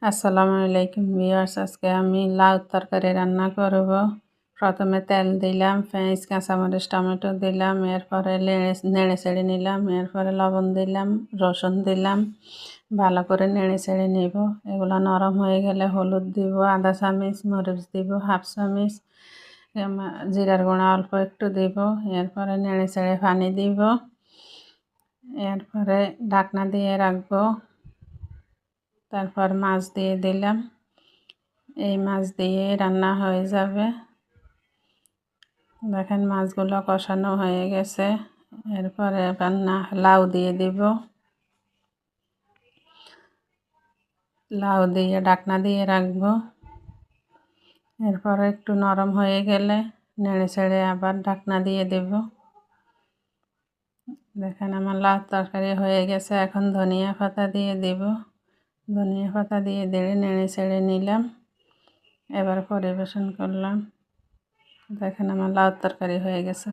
আসসালামু আলাইকুম ভিউয়ার্স, আজকে আমি লাউ তরকারি রান্না করব। প্রথমে তেল দিলাম, পেঁয়াজ কাঁচামরিচ টমেটো দিলাম, এরপরে নেড়ে চেড়ে নিলাম, এরপরে লবণ দিলাম, রসুন দিলাম, ভালো করে নেড়ে চেড়ে নিব। এগুলো নরম হয়ে গেলে হলুদ দিব আধা চামচ, মরিচ দিব হাফ চামচ, জিরার গুঁড়া অল্প একটু দিব। এরপরে নেড়ে চেড়ে পানি দিব, এরপরে ঢাকনা দিয়ে রাখবো। তারপর মাছ দিয়ে দিলাম, এই মাছ দিয়ে রান্না হয়ে যাবে। দেখেন মাছগুলো কষানো হয়ে গেছে। এরপরে লাউ দিয়ে দিব, লাউ দিয়ে ঢাকনা দিয়ে রাখবো। এরপরে একটু নরম হয়ে গেলে নেড়ে ছেড়ে আবার ঢাকনা দিয়ে দেব। দেখেন আমার লাউ তরকারি হয়ে গেছে। এখন ধনিয়া পাতা দিয়ে দেব, ধনিয়া পাতা দিয়ে নেড়ে ছেড়ে নিলাম। এবার পরিবেশন করলাম। দেখেন আমার লাউ তরকারি হয়ে গেছে।